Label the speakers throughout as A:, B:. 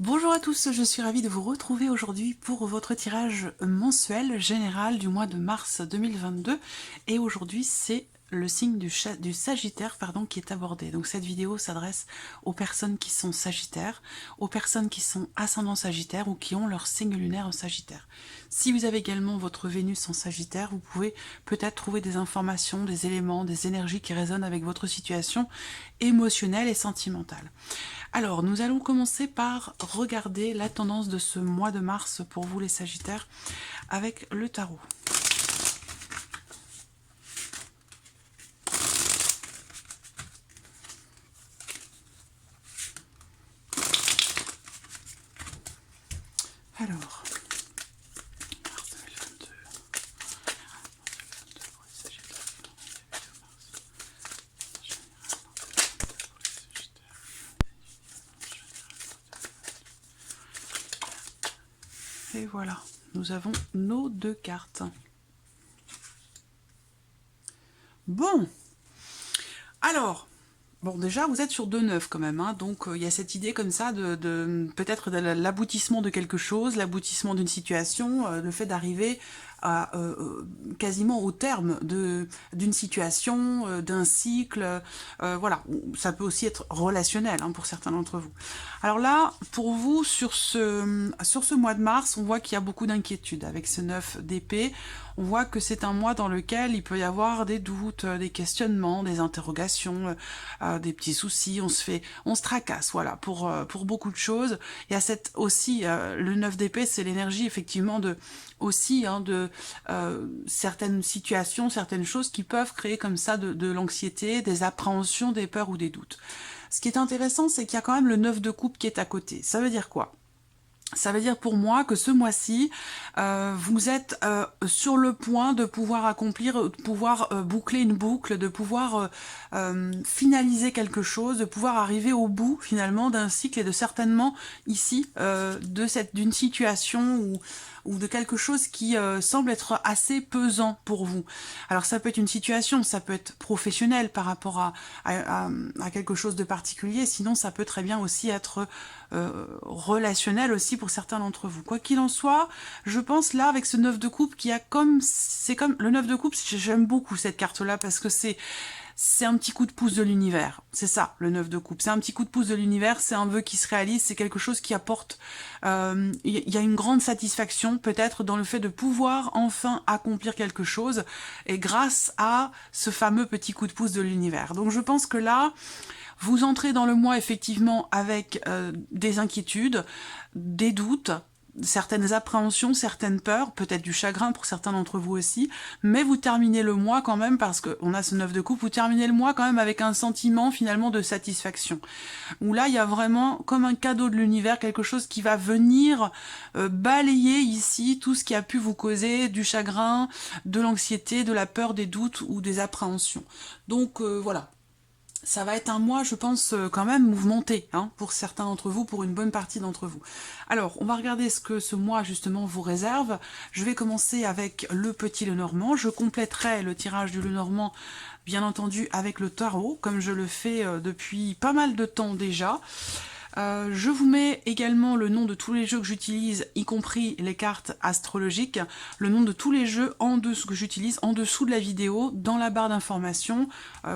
A: Bonjour à tous, je suis ravie de vous retrouver aujourd'hui pour votre tirage mensuel général du mois de mars 2022 et aujourd'hui c'est le signe du Sagittaire qui est abordé. Donc cette vidéo s'adresse aux personnes qui sont Sagittaires, aux personnes qui sont ascendant Sagittaire ou qui ont leur signe lunaire en Sagittaire. Si vous avez également votre Vénus en Sagittaire, vous pouvez peut-être trouver des informations, des éléments, des énergies qui résonnent avec votre situation émotionnelle et sentimentale. Alors, nous allons commencer par regarder la tendance de ce mois de mars pour vous les Sagittaires avec le tarot. Alors, mars 2022 pour les Sagittaires. Et voilà, nous avons nos deux cartes. Bon, alors, bon déjà vous êtes sur 2-9 quand même, hein, donc il y a cette idée comme ça de peut-être de l'aboutissement de quelque chose, l'aboutissement d'une situation, le fait d'arriver à quasiment au terme d'une situation, d'un cycle, voilà, ça peut aussi être relationnel hein, pour certains d'entre vous. Alors là, pour vous, sur ce mois de mars, on voit qu'il y a beaucoup d'inquiétudes avec ce 9 d'épée. On voit que c'est un mois dans lequel il peut y avoir des doutes, des questionnements, des interrogations, des petits soucis, on se tracasse, voilà, pour beaucoup de choses. Il y a aussi, le 9 d'épée, c'est l'énergie effectivement de certaines situations, certaines choses qui peuvent créer comme ça de l'anxiété, des appréhensions, des peurs ou des doutes. Ce qui est intéressant, c'est qu'il y a quand même le 9 de coupe qui est à côté. Ça veut dire quoi ? Ça veut dire pour moi que ce mois-ci, vous êtes sur le point de pouvoir accomplir, de pouvoir boucler une boucle, de pouvoir finaliser quelque chose, de pouvoir arriver au bout finalement d'un cycle et de certainement ici d'une situation ou de quelque chose qui semble être assez pesant pour vous. Alors ça peut être une situation, ça peut être professionnel par rapport à quelque chose de particulier, sinon ça peut très bien aussi être relationnel aussi pour certains d'entre vous. Quoi qu'il en soit, je pense là avec ce 9 de coupe qui a c'est comme le 9 de coupe, j'aime beaucoup cette carte là parce que c'est un petit coup de pouce de l'univers. C'est ça, le 9 de coupe. C'est un petit coup de pouce de l'univers, c'est un vœu qui se réalise, c'est quelque chose qui apporte... Il y a une grande satisfaction, peut-être, dans le fait de pouvoir enfin accomplir quelque chose, et grâce à ce fameux petit coup de pouce de l'univers. Donc je pense que là, vous entrez dans le mois, effectivement, avec des inquiétudes, des doutes, certaines appréhensions, certaines peurs, peut-être du chagrin pour certains d'entre vous aussi, mais vous terminez le mois quand même, parce qu'on a ce 9 de coupe, vous terminez le mois quand même avec un sentiment finalement de satisfaction. Où là, il y a vraiment comme un cadeau de l'univers, quelque chose qui va venir balayer ici tout ce qui a pu vous causer du chagrin, de l'anxiété, de la peur, des doutes ou des appréhensions. Donc voilà. Ça va être un mois, je pense, quand même mouvementé, hein, pour certains d'entre vous, pour une bonne partie d'entre vous. Alors, on va regarder ce que ce mois, justement, vous réserve. Je vais commencer avec le petit Lenormand. Je compléterai le tirage du Lenormand, bien entendu, avec le tarot, comme je le fais depuis pas mal de temps déjà. Je vous mets également le nom de tous les jeux que j'utilise, y compris les cartes astrologiques, le nom de tous les jeux que j'utilise en dessous de la vidéo, dans la barre d'informations,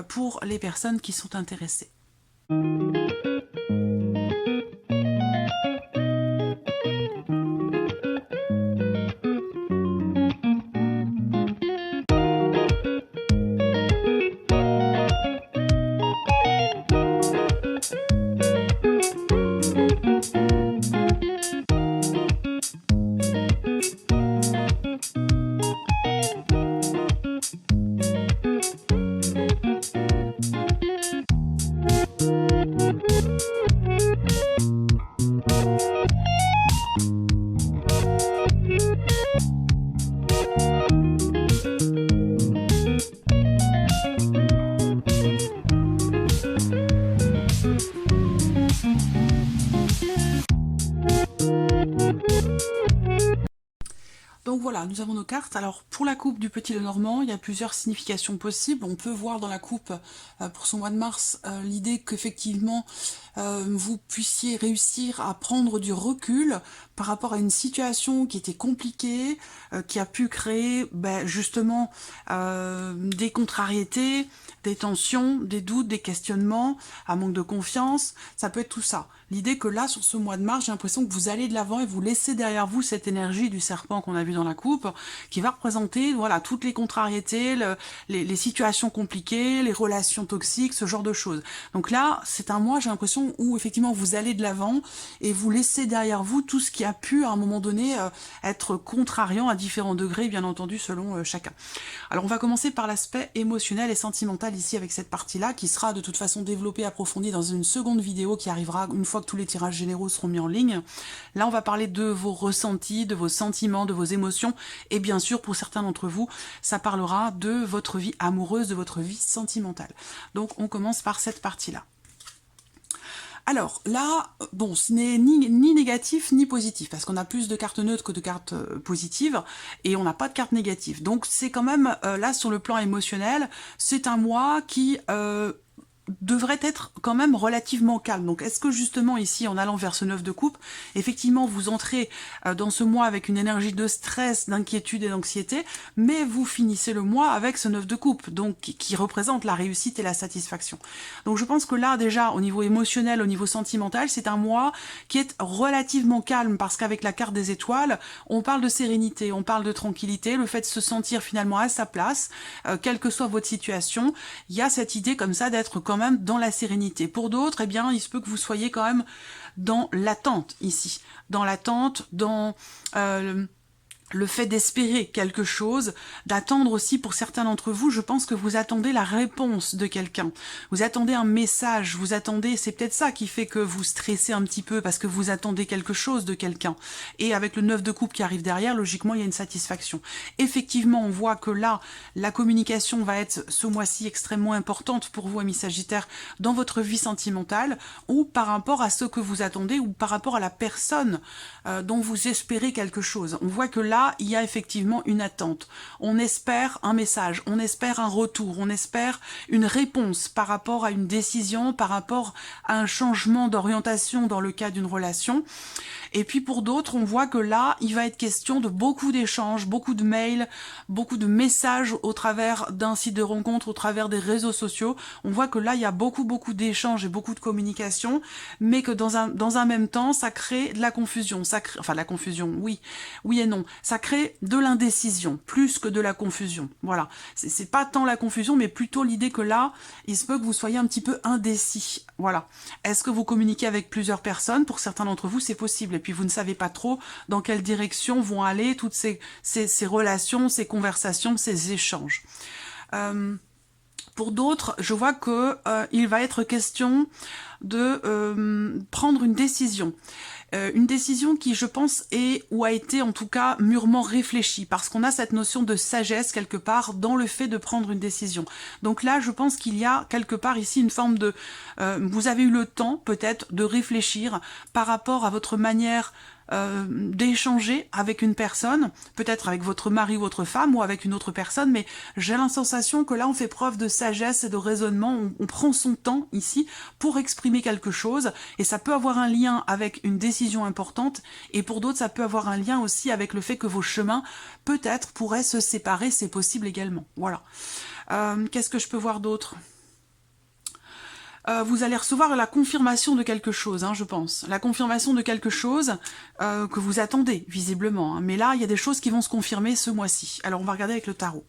A: pour les personnes qui sont intéressées. Voilà, nous avons nos cartes. Alors, pour la coupe du Petit Lenormand, il y a plusieurs significations possibles. On peut voir dans la coupe, pour ce mois de mars, l'idée qu'effectivement, vous puissiez réussir à prendre du recul par rapport à une situation qui était compliquée, qui a pu créer justement des contrariétés, des tensions, des doutes, des questionnements, un manque de confiance. Ça peut être tout ça. L'idée que là, sur ce mois de mars, j'ai l'impression que vous allez de l'avant et vous laissez derrière vous cette énergie du serpent qu'on a vu dans la coupe, qui va représenter voilà toutes les contrariétés, les situations compliquées, les relations toxiques, ce genre de choses. Donc là, c'est un mois, j'ai l'impression, où effectivement vous allez de l'avant et vous laissez derrière vous tout ce qui a pu, à un moment donné, être contrariant à différents degrés, bien entendu, selon chacun. Alors on va commencer par l'aspect émotionnel et sentimental ici avec cette partie-là, qui sera de toute façon développée, approfondie dans une seconde vidéo qui arrivera une fois que tous les tirages généraux seront mis en ligne. Là, on va parler de vos ressentis, de vos sentiments, de vos émotions, et bien sûr, pour certains d'entre vous, ça parlera de votre vie amoureuse, de votre vie sentimentale. Donc, on commence par cette partie-là. Alors là, bon, ce n'est ni négatif ni positif, parce qu'on a plus de cartes neutres que de cartes positives, et on n'a pas de cartes négatives. Donc c'est quand même, là, sur le plan émotionnel, c'est un mois qui devrait être quand même relativement calme. Donc est-ce que justement ici, en allant vers ce 9 de coupe, effectivement vous entrez dans ce mois avec une énergie de stress, d'inquiétude et d'anxiété, mais vous finissez le mois avec ce 9 de coupe, donc qui représente la réussite et la satisfaction. Donc je pense que là déjà, au niveau émotionnel, au niveau sentimental, c'est un mois qui est relativement calme, parce qu'avec la carte des étoiles, on parle de sérénité, on parle de tranquillité, le fait de se sentir finalement à sa place, quelle que soit votre situation, il y a cette idée comme ça d'être quand même dans la sérénité. Pour d'autres, eh bien, il se peut que vous soyez quand même dans l'attente ici. Dans l'attente, dans le fait d'espérer quelque chose, d'attendre aussi pour certains d'entre vous, je pense que vous attendez la réponse de quelqu'un. Vous attendez un message, vous attendez, c'est peut-être ça qui fait que vous stressez un petit peu, parce que vous attendez quelque chose de quelqu'un. Et avec le 9 de coupe qui arrive derrière, logiquement, il y a une satisfaction. Effectivement, on voit que là, la communication va être ce mois-ci extrêmement importante pour vous, amis Sagittaires, dans votre vie sentimentale, ou par rapport à ce que vous attendez, ou par rapport à la personne dont vous espérez quelque chose. On voit que là, il y a effectivement une attente. On espère un message, on espère un retour, on espère une réponse par rapport à une décision, par rapport à un changement d'orientation dans le cas d'une relation. Et puis pour d'autres, on voit que là, il va être question de beaucoup d'échanges, beaucoup de mails, beaucoup de messages au travers d'un site de rencontre, au travers des réseaux sociaux. On voit que là, il y a beaucoup d'échanges et beaucoup de communication, mais que dans un même temps, ça crée de la confusion. Ça crée, enfin, de la confusion, oui et non. Ça crée de l'indécision, plus que de la confusion. Voilà. C'est pas tant la confusion, mais plutôt l'idée que là, il se peut que vous soyez un petit peu indécis. Voilà. Est-ce que vous communiquez avec plusieurs personnes? Pour certains d'entre vous, c'est possible. Et puis vous ne savez pas trop dans quelle direction vont aller toutes ces relations, ces conversations, ces échanges. Pour d'autres, je vois que il va être question de prendre une décision. Une décision qui, je pense, est ou a été en tout cas mûrement réfléchie, parce qu'on a cette notion de sagesse quelque part dans le fait de prendre une décision. Donc là, je pense qu'il y a quelque part ici une forme de... vous avez eu le temps peut-être de réfléchir par rapport à votre manière d'échanger avec une personne, peut-être avec votre mari ou votre femme ou avec une autre personne, mais j'ai la sensation que là on fait preuve de sagesse et de raisonnement, on prend son temps ici pour exprimer quelque chose, et ça peut avoir un lien avec une décision importante, et pour d'autres ça peut avoir un lien aussi avec le fait que vos chemins peut-être pourraient se séparer, c'est possible également. Voilà. Qu'est-ce que je peux voir d'autre ? Vous allez recevoir la confirmation de quelque chose, hein, je pense. La confirmation de quelque chose que vous attendez, visiblement. Hein. Mais là, il y a des choses qui vont se confirmer ce mois-ci. Alors, on va regarder avec le tarot.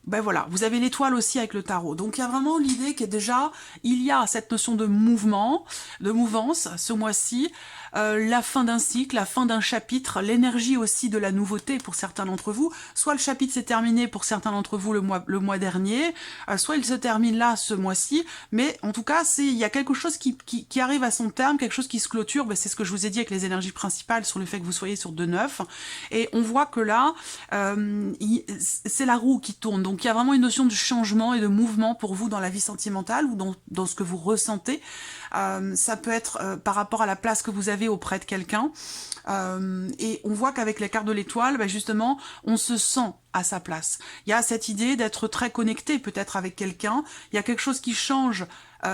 A: Ben voilà, vous avez l'étoile aussi avec le tarot. Donc, il y a vraiment l'idée que déjà, il y a cette notion de mouvement, de mouvance ce mois-ci. La fin d'un cycle, la fin d'un chapitre, l'énergie aussi de la nouveauté pour certains d'entre vous. Soit le chapitre s'est terminé pour certains d'entre vous le mois dernier, soit il se termine là ce mois-ci, mais en tout cas, il y a quelque chose qui arrive à son terme, quelque chose qui se clôture. Ben, c'est ce que je vous ai dit avec les énergies principales sur le fait que vous soyez sur 2-9. Et on voit que là, c'est la roue qui tourne. Donc il y a vraiment une notion de changement et de mouvement pour vous dans la vie sentimentale ou dans ce que vous ressentez. Ça peut être par rapport à la place que vous avez avez auprès de quelqu'un. Et on voit qu'avec les cartes de l'étoile, ben justement, on se sent à sa place. Il y a cette idée d'être très connecté peut-être avec quelqu'un, il y a quelque chose qui change.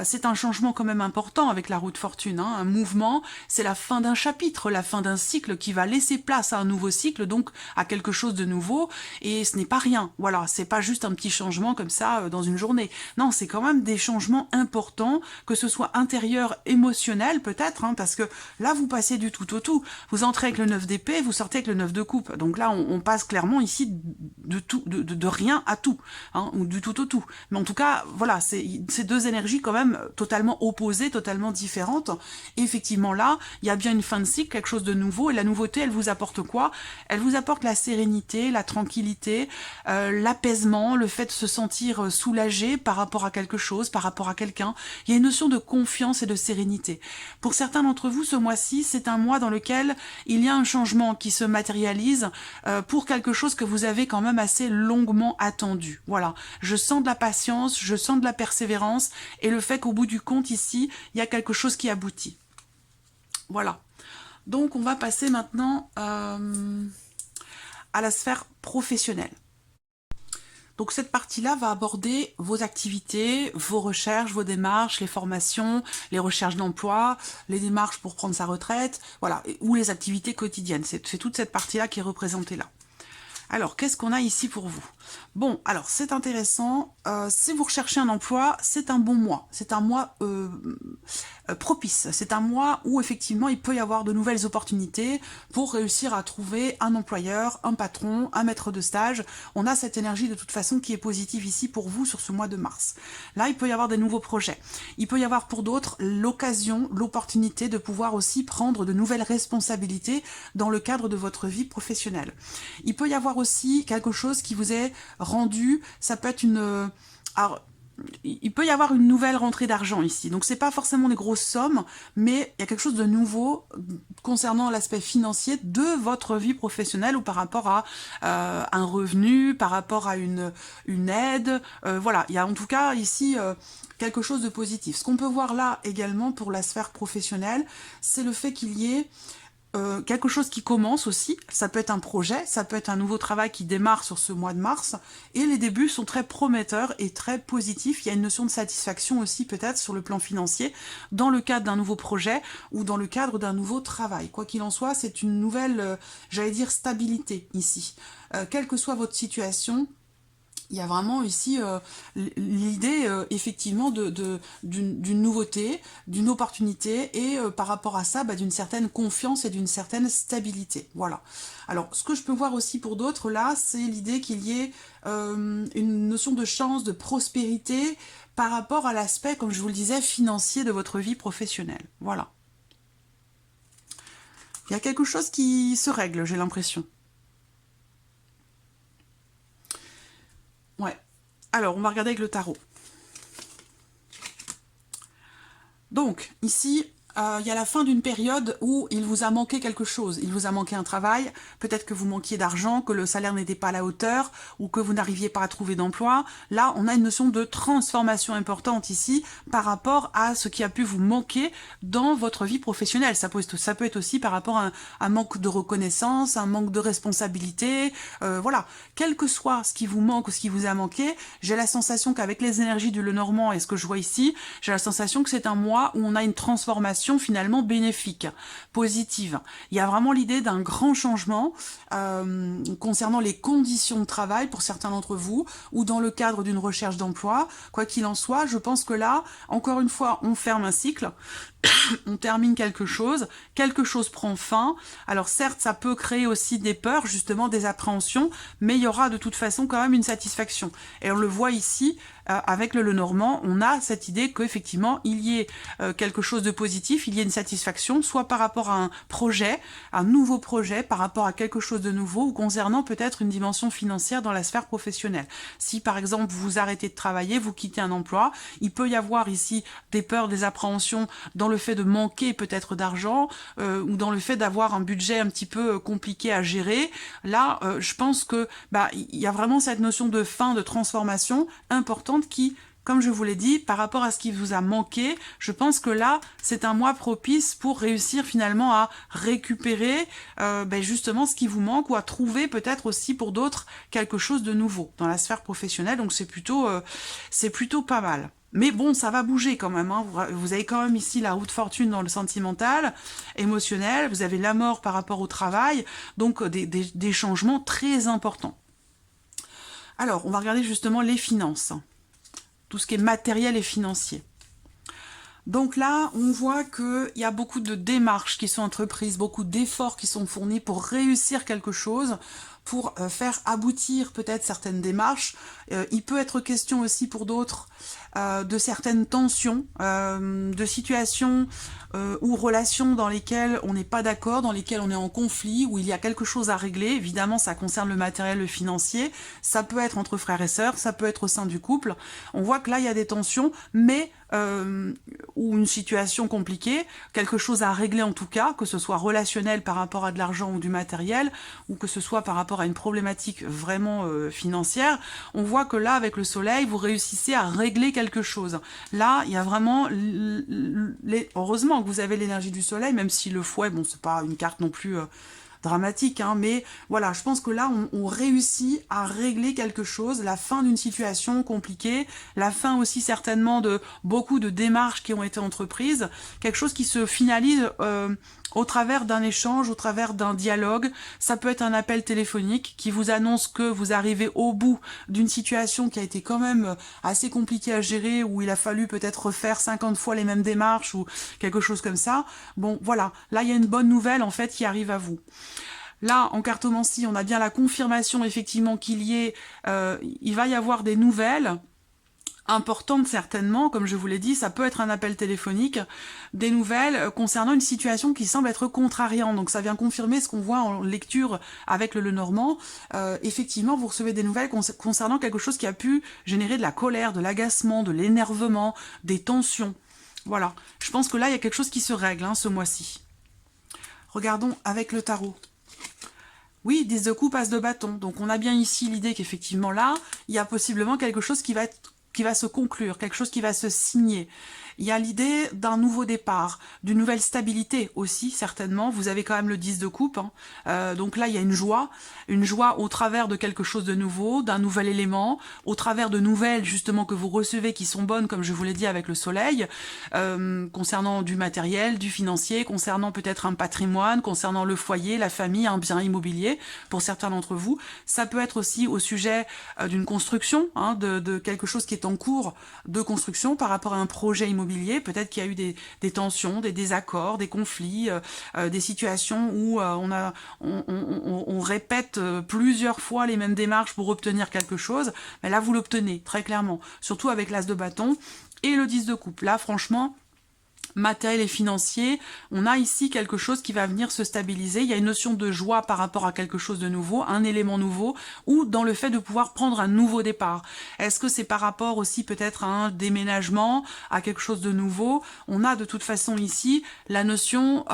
A: C'est un changement quand même important avec la roue de fortune, hein. Un mouvement, c'est la fin d'un chapitre, la fin d'un cycle qui va laisser place à un nouveau cycle, donc à quelque chose de nouveau, et ce n'est pas rien, voilà, c'est pas juste un petit changement comme ça dans une journée, non, c'est quand même des changements importants, que ce soit intérieur, émotionnel peut-être, hein, parce que là vous passez du tout au tout, vous entrez avec le 9 d'épée, vous sortez avec le 9 de coupe, donc là on passe clairement ici de rien à tout, hein, ou du tout au tout, mais en tout cas, voilà, c'est ces deux énergies quand même totalement opposées, totalement différentes. Et effectivement là, il y a bien une fin de cycle, quelque chose de nouveau, et la nouveauté, elle vous apporte quoi? Elle vous apporte la sérénité, la tranquillité, l'apaisement, le fait de se sentir soulagé par rapport à quelque chose, par rapport à quelqu'un. Il y a une notion de confiance et de sérénité. Pour certains d'entre vous, ce mois-ci, c'est un mois dans lequel il y a un changement qui se matérialise pour quelque chose que vous avez quand même assez longuement attendu. Voilà, je sens de la patience, je sens de la persévérance, et le fait qu'au bout du compte, ici, il y a quelque chose qui aboutit. Voilà. Donc, on va passer maintenant à la sphère professionnelle. Donc, cette partie-là va aborder vos activités, vos recherches, vos démarches, les formations, les recherches d'emploi, les démarches pour prendre sa retraite, voilà, ou les activités quotidiennes. C'est toute cette partie-là qui est représentée là. Alors, qu'est-ce qu'on a ici pour vous? Bon, alors, c'est intéressant. Si vous recherchez un emploi, c'est un bon mois. C'est un mois propice. C'est un mois où, effectivement, il peut y avoir de nouvelles opportunités pour réussir à trouver un employeur, un patron, un maître de stage. On a cette énergie, de toute façon, qui est positive ici pour vous sur ce mois de mars. Là, il peut y avoir des nouveaux projets. Il peut y avoir pour d'autres l'occasion, l'opportunité de pouvoir aussi prendre de nouvelles responsabilités dans le cadre de votre vie professionnelle. Il peut y avoir aussi quelque chose qui vous est rendu, ça peut être une... Alors, il peut y avoir une nouvelle rentrée d'argent ici, donc c'est pas forcément des grosses sommes, mais il y a quelque chose de nouveau concernant l'aspect financier de votre vie professionnelle ou par rapport à un revenu, par rapport à une aide, voilà, il y a en tout cas ici quelque chose de positif. Ce qu'on peut voir là également pour la sphère professionnelle, c'est le fait qu'il y ait quelque chose qui commence aussi, ça peut être un projet, ça peut être un nouveau travail qui démarre sur ce mois de mars, et les débuts sont très prometteurs et très positifs. Il y a une notion de satisfaction aussi peut-être sur le plan financier, dans le cadre d'un nouveau projet ou dans le cadre d'un nouveau travail. Quoi qu'il en soit, c'est une nouvelle, j'allais dire, stabilité ici. Quelle que soit votre situation, il y a vraiment ici l'idée effectivement d'une nouveauté, d'une opportunité et par rapport à ça, d'une certaine confiance et d'une certaine stabilité. Voilà. Alors, ce que je peux voir aussi pour d'autres là, c'est l'idée qu'il y ait une notion de chance, de prospérité par rapport à l'aspect, comme je vous le disais, financier de votre vie professionnelle. Voilà. Il y a quelque chose qui se règle, j'ai l'impression. Ouais. Alors, on va regarder avec le tarot. Donc, ici, il y a la fin d'une période où il vous a manqué quelque chose. Il vous a manqué un travail, peut-être que vous manquiez d'argent, que le salaire n'était pas à la hauteur, ou que vous n'arriviez pas à trouver d'emploi. Là, on a une notion de transformation importante ici par rapport à ce qui a pu vous manquer dans votre vie professionnelle. Ça peut être aussi par rapport à un manque de reconnaissance, un manque de responsabilité, voilà. Quel que soit ce qui vous manque ou ce qui vous a manqué, j'ai la sensation qu'avec les énergies du Lenormand et ce que je vois ici, j'ai la sensation que c'est un mois où on a une transformation finalement bénéfique, positive. Il y a vraiment l'idée d'un grand changement concernant les conditions de travail pour certains d'entre vous, ou dans le cadre d'une recherche d'emploi. Quoi qu'il en soit, je pense que là, encore une fois, on ferme un cycle, on termine quelque chose prend fin. Alors certes, ça peut créer aussi des peurs, justement des appréhensions, mais il y aura de toute façon quand même une satisfaction. Et on le voit ici, avec le Lenormand, on a cette idée qu'effectivement, il y ait quelque chose de positif, il y ait une satisfaction, soit par rapport à un projet, un nouveau projet, par rapport à quelque chose de nouveau, ou concernant peut-être une dimension financière dans la sphère professionnelle. Si par exemple, vous arrêtez de travailler, vous quittez un emploi, il peut y avoir ici des peurs, des appréhensions dans le fait de manquer peut-être d'argent, ou dans le fait d'avoir un budget un petit peu compliqué à gérer. Là, je pense que il y a vraiment cette notion de fin, de transformation importante comme je vous l'ai dit, par rapport à ce qui vous a manqué, je pense que là, c'est un mois propice pour réussir finalement à récupérer justement ce qui vous manque ou à trouver peut-être aussi pour d'autres quelque chose de nouveau dans la sphère professionnelle. Donc c'est plutôt pas mal. Mais bon, ça va bouger quand même. Hein. Vous avez quand même ici la roue de fortune dans le sentimental, émotionnel. Vous avez la mort par rapport au travail. Donc des changements très importants. Alors, on va regarder justement les finances. Tout ce qui est matériel et financier. Donc là, on voit qu'il y a beaucoup de démarches qui sont entreprises, beaucoup d'efforts qui sont fournis pour réussir quelque chose, pour faire aboutir peut-être certaines démarches. Il peut être question aussi pour d'autres de certaines tensions, de situations ou relations dans lesquelles on n'est pas d'accord, dans lesquelles on est en conflit, où il y a quelque chose à régler. Évidemment, ça concerne le matériel, le financier. Ça peut être entre frères et sœurs, ça peut être au sein du couple. On voit que là, il y a des tensions, mais ou une situation compliquée, quelque chose à régler en tout cas, que ce soit relationnel par rapport à de l'argent ou du matériel, ou que ce soit par rapport à une problématique vraiment financière. On voit que là, avec le soleil, vous réussissez à régler quelque chose. Là, il y a vraiment... Heureusement que vous avez l'énergie du soleil, même si le fouet, bon, c'est pas une carte non plus... dramatique, hein, mais voilà, je pense que là, on réussit à régler quelque chose, la fin d'une situation compliquée, la fin aussi certainement de beaucoup de démarches qui ont été entreprises, quelque chose qui se finalise au travers d'un échange, au travers d'un dialogue. Ça peut être un appel téléphonique qui vous annonce que vous arrivez au bout d'une situation qui a été quand même assez compliquée à gérer, où il a fallu peut-être refaire 50 fois les mêmes démarches ou quelque chose comme ça. Bon, voilà, là il y a une bonne nouvelle en fait qui arrive à vous. Là, en cartomancie, on a bien la confirmation effectivement qu'il y ait, il va y avoir des nouvelles importante certainement, comme je vous l'ai dit, ça peut être un appel téléphonique, des nouvelles concernant une situation qui semble être contrariante. Donc ça vient confirmer ce qu'on voit en lecture avec le Lenormand. Effectivement, vous recevez des nouvelles concernant quelque chose qui a pu générer de la colère, de l'agacement, de l'énervement, des tensions. Voilà, je pense que là, il y a quelque chose qui se règle ce mois-ci. Regardons avec le tarot. Oui, 10 de coupe, as de bâton. Donc on a bien ici l'idée qu'effectivement là, il y a possiblement quelque chose qui va se conclure, quelque chose qui va se signer. Il y a l'idée d'un nouveau départ, d'une nouvelle stabilité aussi, certainement. Vous avez quand même le 10 de coupe. Donc là, il y a une joie au travers de quelque chose de nouveau, d'un nouvel élément, au travers de nouvelles, justement, que vous recevez qui sont bonnes, comme je vous l'ai dit, avec le soleil, concernant du matériel, du financier, concernant peut-être un patrimoine, concernant le foyer, la famille, un bien immobilier, pour certains d'entre vous. Ça peut être aussi au sujet d'une construction, de quelque chose qui est en cours de construction par rapport à un projet immobilier. Peut-être qu'il y a eu des tensions, des désaccords, des conflits, des situations où on répète plusieurs fois les mêmes démarches pour obtenir quelque chose. Mais là, vous l'obtenez, très clairement. Surtout avec l'as de bâton et le 10 de coupe. Là, franchement... matériel et financier, on a ici quelque chose qui va venir se stabiliser. Il y a une notion de joie par rapport à quelque chose de nouveau, un élément nouveau, ou dans le fait de pouvoir prendre un nouveau départ. Est-ce que c'est par rapport aussi peut-être à un déménagement, à quelque chose de nouveau? On a de toute façon ici la notion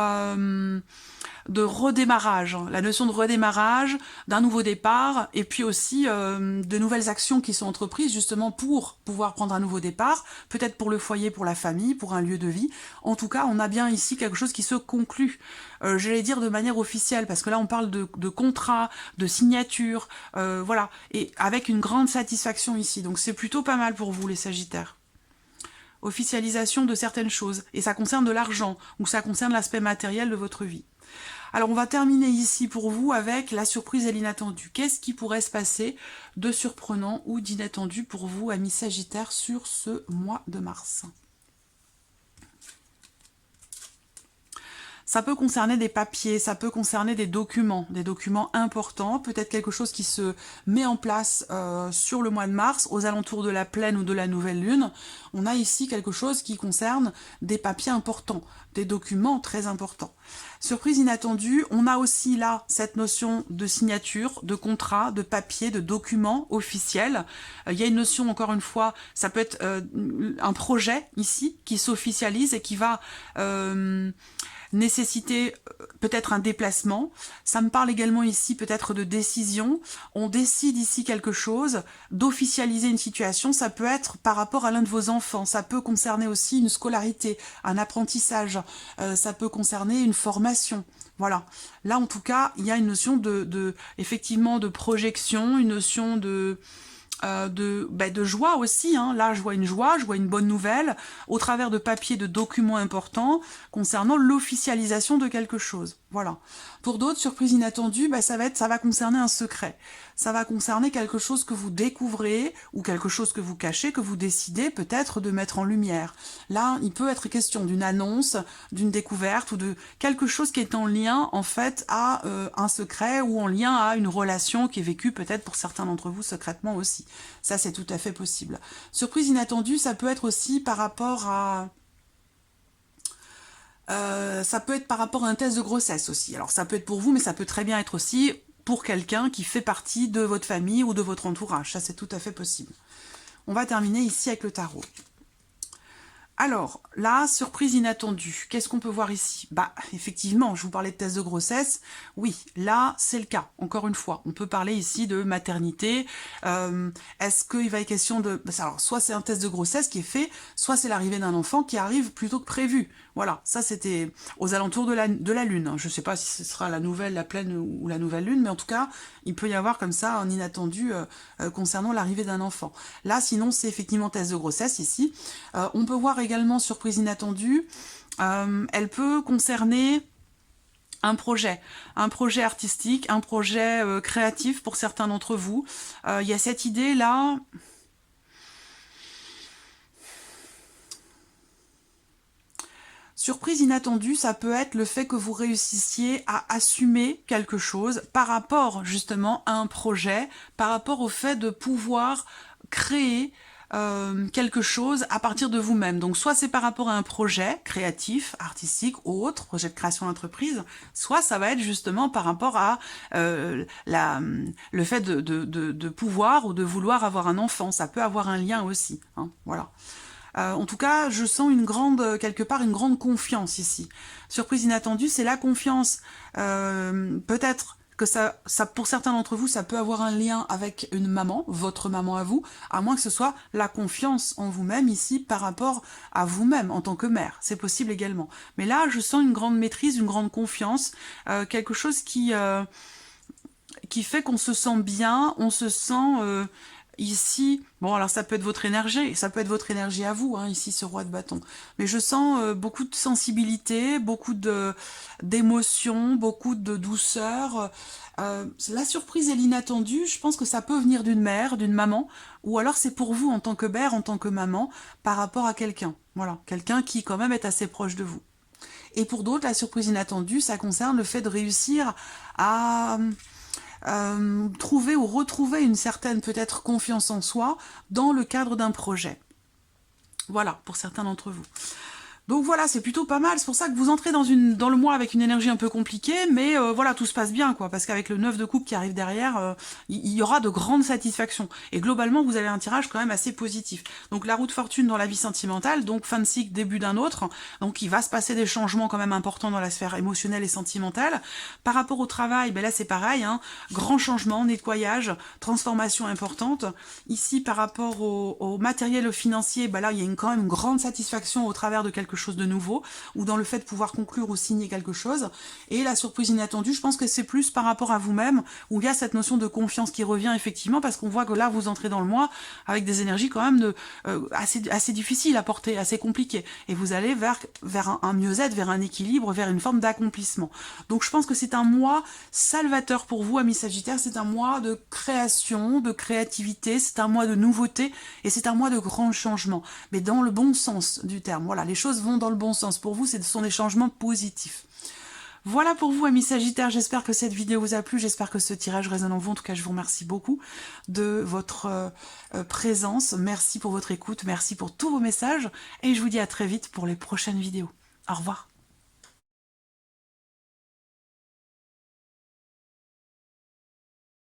A: de redémarrage, la notion de redémarrage, d'un nouveau départ, et puis aussi de nouvelles actions qui sont entreprises justement pour pouvoir prendre un nouveau départ, peut-être pour le foyer, pour la famille, pour un lieu de vie. En tout cas, on a bien ici quelque chose qui se conclut, j'allais dire de manière officielle, parce que là on parle de contrat, de signature, voilà, et avec une grande satisfaction ici, donc c'est plutôt pas mal pour vous les Sagittaires. Officialisation de certaines choses, et ça concerne de l'argent, ou ça concerne l'aspect matériel de votre vie. Alors on va terminer ici pour vous avec la surprise et l'inattendu. Qu'est-ce qui pourrait se passer de surprenant ou d'inattendu pour vous, amis Sagittaires, sur ce mois de mars? Ça peut concerner des papiers, ça peut concerner des documents importants, peut-être quelque chose qui se met en place sur le mois de mars, aux alentours de la pleine ou de la nouvelle lune. On a ici quelque chose qui concerne des papiers importants, des documents très importants. Surprise inattendue, on a aussi là cette notion de signature, de contrat, de papier, de document officiel. Il y a une notion, encore une fois, ça peut être un projet ici qui s'officialise et qui va nécessiter peut-être un déplacement. Ça me parle également ici peut-être de décision. On décide ici quelque chose, d'officialiser une situation. Ça peut être par rapport à l'un de vos enfants. Ça peut concerner aussi une scolarité, un apprentissage. Ça peut concerner une formation. Voilà. Là, en tout cas, il y a une notion effectivement de projection, une notion de joie aussi, hein. Là je vois une bonne nouvelle au travers de papiers, de documents importants concernant l'officialisation de quelque chose. Voilà. Pour d'autres, surprise inattendue, ça va concerner un secret. Ça va concerner quelque chose que vous découvrez ou quelque chose que vous cachez, que vous décidez peut-être de mettre en lumière. Là, il peut être question d'une annonce, d'une découverte ou de quelque chose qui est en lien en fait à un secret ou en lien à une relation qui est vécue peut-être pour certains d'entre vous secrètement aussi. Ça, c'est tout à fait possible. Surprise inattendue, ça peut être aussi par rapport à... ça peut être par rapport à un test de grossesse aussi. Alors ça peut être pour vous, mais ça peut très bien être aussi pour quelqu'un qui fait partie de votre famille ou de votre entourage. Ça, c'est tout à fait possible. On va terminer ici avec le tarot. Alors, là, surprise inattendue. Qu'est-ce qu'on peut voir ici? Effectivement, je vous parlais de test de grossesse. Oui, là, c'est le cas. Encore une fois, on peut parler ici de maternité. Est-ce qu'il va être question de... Alors, soit c'est un test de grossesse qui est fait, soit c'est l'arrivée d'un enfant qui arrive plutôt que prévu. Voilà, ça c'était aux alentours de la lune. Je ne sais pas si ce sera la nouvelle, la pleine ou la nouvelle lune, mais en tout cas, il peut y avoir comme ça un inattendu concernant l'arrivée d'un enfant. Là, sinon, c'est effectivement test de grossesse ici. On peut voir également surprise inattendue. Elle peut concerner un projet artistique, un projet créatif pour certains d'entre vous. Il y a cette idée-là... Surprise inattendue, ça peut être le fait que vous réussissiez à assumer quelque chose par rapport justement à un projet, par rapport au fait de pouvoir créer quelque chose à partir de vous-même. Donc soit c'est par rapport à un projet créatif, artistique ou autre, projet de création d'entreprise, soit ça va être justement par rapport à le fait de pouvoir ou de vouloir avoir un enfant. Ça peut avoir un lien aussi, hein, voilà. En tout cas, je sens quelque part une grande confiance ici. Surprise inattendue, c'est la confiance. Peut-être que ça, pour certains d'entre vous, ça peut avoir un lien avec une maman, votre maman à vous, à moins que ce soit la confiance en vous-même ici par rapport à vous-même en tant que mère. C'est possible également. Mais là, je sens une grande maîtrise, une grande confiance, quelque chose qui fait qu'on se sent bien, on se sent... Ici, bon alors ça peut être votre énergie à vous, hein, ici ce roi de bâton. Mais je sens beaucoup de sensibilité, beaucoup d'émotion, beaucoup de douceur. La surprise et l'inattendu, je pense que ça peut venir d'une mère, d'une maman, ou alors c'est pour vous en tant que mère, en tant que maman, par rapport à quelqu'un. Voilà, quelqu'un qui quand même est assez proche de vous. Et pour d'autres, la surprise inattendue, ça concerne le fait de réussir à... trouver ou retrouver une certaine peut-être confiance en soi dans le cadre d'un projet. Voilà, pour certains d'entre vous. Donc voilà, c'est plutôt pas mal, c'est pour ça que vous entrez dans le mois avec une énergie un peu compliquée, mais voilà, tout se passe bien, quoi, parce qu'avec le 9 de coupe qui arrive derrière, il y aura de grandes satisfactions. Et globalement, vous avez un tirage quand même assez positif. Donc la roue de fortune dans la vie sentimentale, donc fin de cycle, début d'un autre, donc il va se passer des changements quand même importants dans la sphère émotionnelle et sentimentale. Par rapport au travail, là c'est pareil, hein, grand changement, nettoyage, transformation importante. Ici, par rapport au matériel financier, là il y a quand même une grande satisfaction au travers de quelque chose de nouveau, ou dans le fait de pouvoir conclure ou signer quelque chose. Et la surprise inattendue, je pense que c'est plus par rapport à vous-même, où il y a cette notion de confiance qui revient effectivement, parce qu'on voit que là, vous entrez dans le mois avec des énergies quand même assez difficiles à porter, assez compliquées. Et vous allez vers un mieux-être, vers un équilibre, vers une forme d'accomplissement. Donc je pense que c'est un mois salvateur pour vous, amis Sagittaires, c'est un mois de création, de créativité, c'est un mois de nouveauté, et c'est un mois de grands changements, mais dans le bon sens du terme. Voilà, les choses vont dans le bon sens. Pour vous, ce sont des changements positifs. Voilà pour vous, amis Sagittaires. J'espère que cette vidéo vous a plu. J'espère que ce tirage résonne en vous. En tout cas, je vous remercie beaucoup de votre présence. Merci pour votre écoute. Merci pour tous vos messages. Et je vous dis à très vite pour les prochaines vidéos. Au revoir.